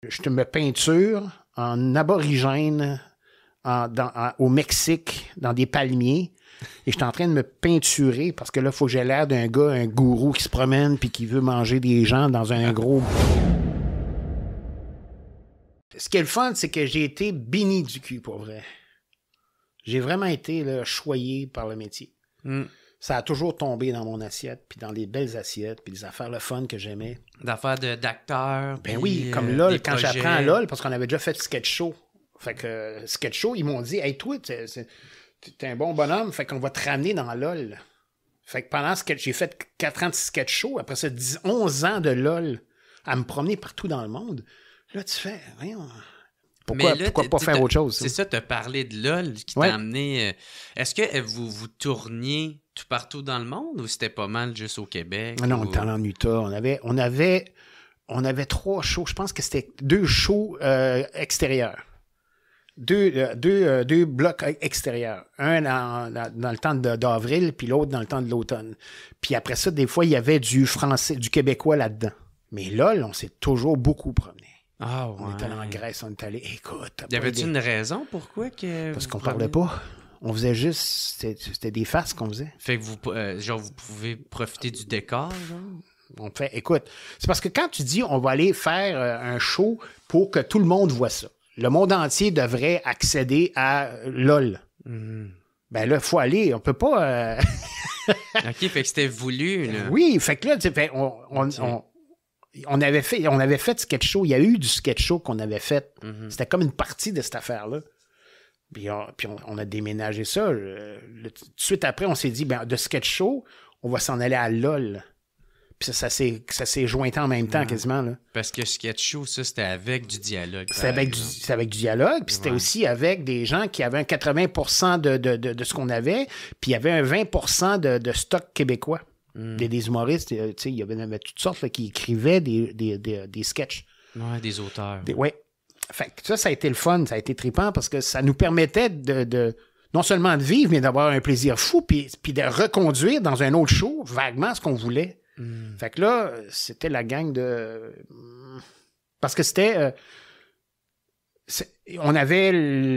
Je me peinture en aborigène au Mexique, dans des palmiers. Et je suis en train de me peinturer parce que là, il faut que j'ai l'air d'un gars, un gourou qui se promène puis qui veut manger des gens dans un gros... Ce qui est le fun, c'est que j'ai été béni du cul, pour vrai. J'ai vraiment été là, choyé par le métier. Ça a toujours tombé dans mon assiette, puis dans les belles assiettes, puis les affaires le fun que j'aimais. D'affaires d'acteurs. Ben oui, comme LOL, quand j'apprends à LOL, parce qu'on avait déjà fait sketch show. Fait que sketch show, ils m'ont dit « Hey, toi, t'es un bon bonhomme, fait qu'on va te ramener dans LOL. » Fait que pendant j'ai fait 4 ans de sketch show, après ça, 11 ans de LOL, à me promener partout dans le monde. Là, tu fais, voyons, pourquoi pas faire autre chose? C'est ça, tu as parlé de LOL qui t'a amené. Est-ce que vous tourniez tout partout dans le monde ou c'était pas mal juste au Québec? Non, on était en Utah. On avait 3 shows. Je pense que c'était 2 shows extérieurs. Deux blocs extérieurs. Un dans le temps d'avril, puis l'autre dans le temps de l'automne. Puis après ça, des fois, il y avait du français, du québécois là-dedans. Mais LOL, on s'est toujours beaucoup promené. Ah ouais. On est allé en Grèce, on est allé... Écoute... Y avait-tu une raison pourquoi que... Parce qu'on parlait pas. On faisait juste... C'était des farces qu'on faisait. Fait que vous pouvez profiter du décor, genre? On fait... Écoute, c'est parce que quand tu dis on va aller faire un show pour que tout le monde voit ça, le monde entier devrait accéder à LOL. Ben là, il faut aller. On peut pas... OK, fait que c'était voulu, là. Oui, fait que là, tu sais, on avait fait sketch show. Il y a eu du sketch show qu'on avait fait. C'était comme une partie de cette affaire-là. Puis on a déménagé ça. Tout de suite après, on s'est dit, ben, de sketch show, on va s'en aller à LOL. Puis ça s'est jointé en même temps, quasiment. Là. Parce que sketch show, ça, c'était avec du dialogue. C'était avec du dialogue. Puis c'était aussi avec des gens qui avaient un 80% de ce qu'on avait. Puis il y avait un 20% de stock québécois. Des humoristes, tu sais, il y avait toutes sortes là, qui écrivaient des sketchs. Ouais, des auteurs. Oui. Fait que ça a été le fun, ça a été trippant parce que ça nous permettait de non seulement de vivre, mais d'avoir un plaisir fou, puis de reconduire dans un autre show vaguement ce qu'on voulait. Fait que là, c'était la gang de... Parce que c'était... on avait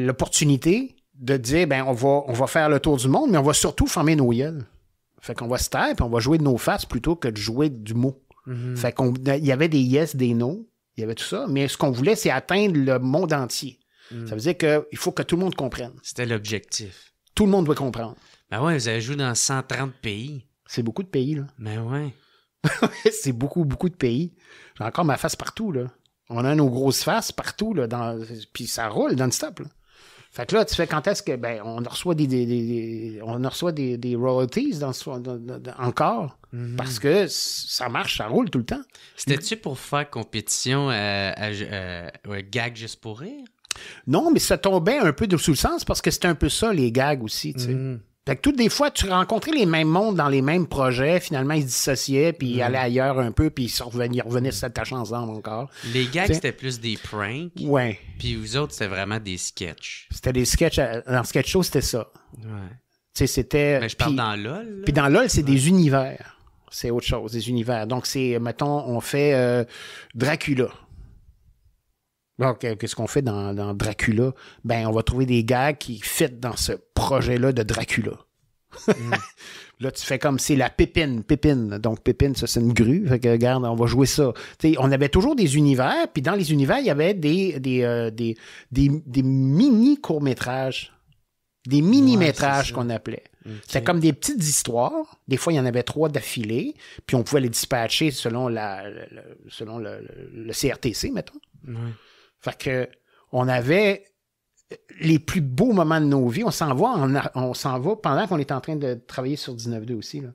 l'opportunité de dire, ben on va faire le tour du monde, mais on va surtout former nos gueules. Fait qu'on va se taire, puis on va jouer de nos faces plutôt que de jouer du mot. Fait qu'il y avait des yes, des no, il y avait tout ça, mais ce qu'on voulait, c'est atteindre le monde entier. Ça veut dire qu'il faut que tout le monde comprenne. C'était l'objectif. Tout le monde doit comprendre. Ben ouais, vous avez joué dans 130 pays. C'est beaucoup de pays, là. Ben ouais. C'est beaucoup, beaucoup de pays. J'ai encore ma face partout, là. On a nos grosses faces partout, là, puis ça roule non-stop, là. Fait que là, tu fais quand est-ce que, ben, on reçoit des royalties encore, parce que ça marche, ça roule tout le temps. C'était-tu pour faire compétition gag juste pour rire? Non, mais ça tombait un peu sous le sens parce que c'était un peu ça, les gags aussi, tu sais. Fait que toutes des fois, tu rencontrais les mêmes mondes dans les mêmes projets. Finalement, ils se dissociaient, puis ils allaient ailleurs un peu, puis ils revenaient s'attacher ensemble encore. Les gags, c'était plus des pranks. Ouais. Puis vous autres, c'était vraiment des sketchs. C'était des sketchs. Dans Sketch Show, c'était ça. Ouais. Tu sais, c'était... Mais je parle dans LOL. Puis dans LOL, c'est des univers. C'est autre chose, des univers. Donc, c'est, mettons, on fait Dracula. Donc, qu'est-ce qu'on fait dans Dracula? Ben, on va trouver des gags qui fit dans ce projet-là de Dracula. Là, tu fais comme c'est la pépine. Donc, pépine, ça, c'est une grue. Fait que, regarde, on va jouer ça. T'sais, on avait toujours des univers, puis dans les univers, il y avait des mini-courts-métrages. Des mini-métrages qu'on appelait. Okay. C'était comme des petites histoires. Des fois, il y en avait 3 d'affilée, puis on pouvait les dispatcher selon le CRTC, mettons. Ouais. Fait que on avait les plus beaux moments de nos vies. On s'en va pendant qu'on est en train de travailler sur 19-2 aussi. Là.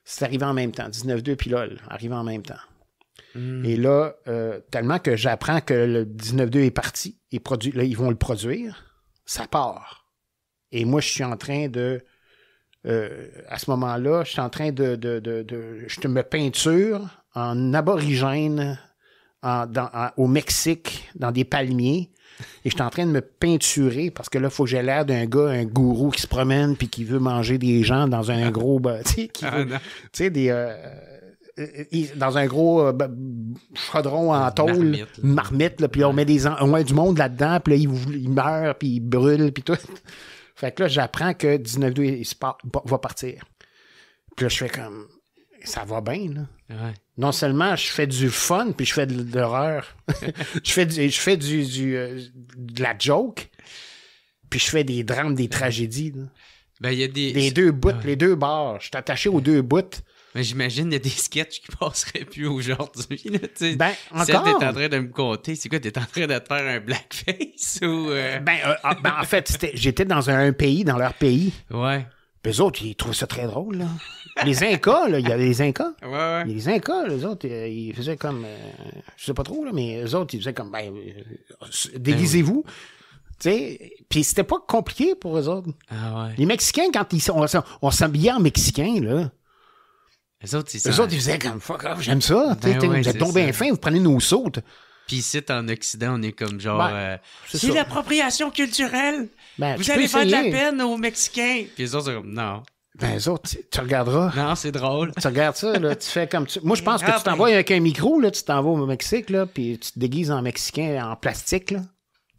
C'est arrivé en même temps. 19-2 puis LOL arrivé en même temps. Et là, tellement que j'apprends que le 19-2 est parti. Là, ils vont le produire. Ça part. Et moi, je suis en train de... à ce moment-là, je suis en train je me peinture en aborigène au Mexique, dans des palmiers. Et je suis en train de me peinturer parce que là, il faut que j'ai l'air d'un gars, un gourou qui se promène puis qui veut manger des gens dans un gros... tu sais, dans un gros chaudron en tôle, une marmite, là, puis on met du monde là-dedans, puis là, il meurt, puis il brûle, puis tout. Fait que là, j'apprends que 19-2 va partir. Puis là, je fais comme... Ça va bien, là. Ouais. Non seulement je fais du fun, puis je fais de l'horreur. je fais de la joke, puis je fais des drames, des tragédies, là. Ben, il y a des... Les deux bouts, les deux bords. Je suis attaché aux deux bouts. Mais j'imagine qu'il y a des sketchs qui passeraient plus aujourd'hui. Là, ben, encore. Celle que t'es en train de me compter, c'est quoi? T'es en train de te faire un blackface ou... en fait, j'étais dans un pays, dans leur pays. Ouais. Puis eux autres, ils trouvaient ça très drôle, là. Les Incas, là, il y avait les Incas. Ouais. Les Incas, les autres, ils faisaient comme... je sais pas trop, là, mais eux autres, ils faisaient comme... déguisez-vous. Tu sais, puis c'était pas compliqué pour eux autres. Ah ouais. Les Mexicains, quand on s'habillait en Mexicain, là... Eux autres, ils faisaient comme fuck off, j'aime ça. Ben ouais, vous êtes donc bien fin, vous prenez nos sautes. Puis ici, en Occident, on est comme genre... c'est ça. L'appropriation culturelle! Ben, vous allez faire de la peine aux Mexicains! Puis les autres, c'est comme, non. Ben, les autres, tu regarderas. Non, c'est drôle. Tu regardes ça, là, tu fais comme... Moi, je pense que tu t'envoies avec un micro, là, tu t'en vas au Mexique, là, puis tu te déguises en Mexicain en plastique, là.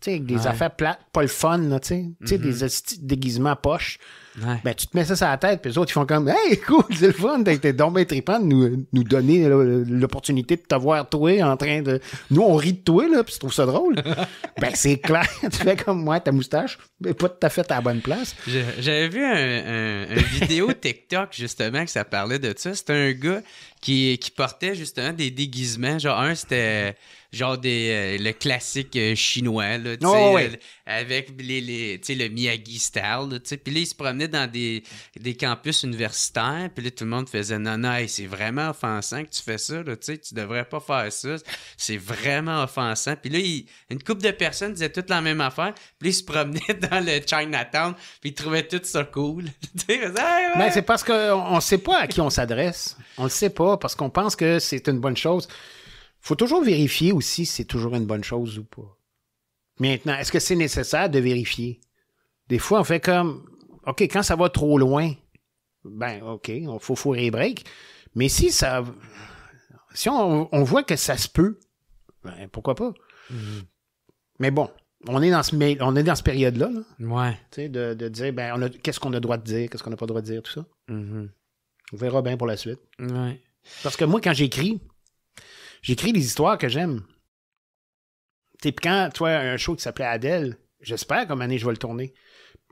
Tu sais, avec des affaires plates, pas le fun, là, tu sais, des déguisements poches. Ouais. Ben, tu te mets ça sur la tête, puis les autres, ils font comme, hey, cool, c'est le fun, t'es donc bien trippant de nous donner l'opportunité de te voir toi en train de. Nous, on rit de toi, là, puis tu trouves ça drôle. Ben, c'est clair, tu fais comme moi, ta moustache, mais pas tout à fait à la bonne place. J'avais vu un vidéo TikTok, justement, que ça parlait de ça. C'était un gars qui portait, justement, des déguisements. Genre, un, c'était genre le classique chinois, là, tu sais, avec le Miyagi style, tu sais. Puis là, il se promenait dans des campus universitaires, puis là, tout le monde faisait « Non, hey, c'est vraiment offensant que tu fais ça, là, tu sais, tu devrais pas faire ça. C'est vraiment offensant. » Puis là, une couple de personnes disaient toutes la même affaire, puis là, il se promenait dans le Chinatown, puis il trouvait tout ça cool. Ben, c'est parce qu'on sait pas à qui on s'adresse. On le sait pas, parce qu'on pense que c'est une bonne chose. Faut toujours vérifier aussi si c'est toujours une bonne chose ou pas. Maintenant, est-ce que c'est nécessaire de vérifier? Des fois, on fait comme, OK, quand ça va trop loin, ben, OK, il faut fourrer les breaks. Mais si on voit que ça se peut, ben, pourquoi pas? Mm-hmm. Mais bon, on est dans cette période-là, là. Ouais. Tu sais, de dire, ben, qu'est-ce qu'on a le droit de dire, qu'est-ce qu'on n'a pas le droit de dire, tout ça. Mm-hmm. On verra bien pour la suite. Ouais. Parce que moi, quand j'écris les histoires que j'aime. Tu sais, quand tu vois un show qui s'appelait Adèle, j'espère comme année je vais le tourner,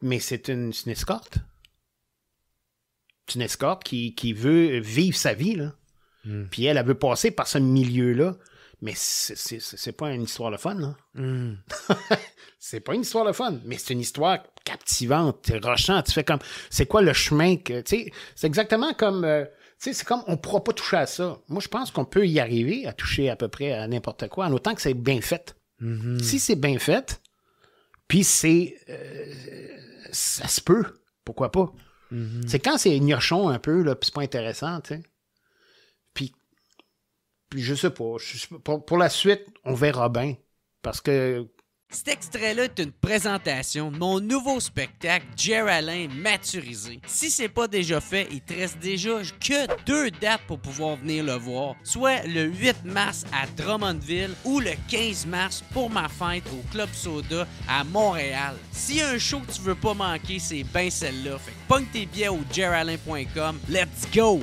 mais c'est une escorte. C'est une escorte qui veut vivre sa vie, là. Mm. Puis elle veut passer par ce milieu-là, mais c'est pas une histoire de fun, là. Mm. C'est pas une histoire de fun, mais c'est une histoire captivante, c'est rushant. Tu fais comme, c'est quoi le chemin que, tu sais, c'est exactement comme... c'est comme, on ne pourra pas toucher à ça. Moi, je pense qu'on peut y arriver à toucher à peu près à n'importe quoi, en autant que c'est bien fait. Mm-hmm. Si c'est bien fait, puis c'est... ça se peut. Pourquoi pas? Mm-hmm. C'est quand c'est gnochon un peu, là, puis c'est pas intéressant, tu sais. Puis je sais pas. Pour la suite, on verra bien. Parce que... Cet extrait-là est une présentation de mon nouveau spectacle Jer Alain Maturisé. Si c'est pas déjà fait, il te reste déjà que 2 dates pour pouvoir venir le voir, soit le 8 mars à Drummondville ou le 15 mars pour ma fête au Club Soda à Montréal. S'il y a un show que tu veux pas manquer, c'est bien celle-là. Fait que pogne tes billets au jeralain.com. Let's go!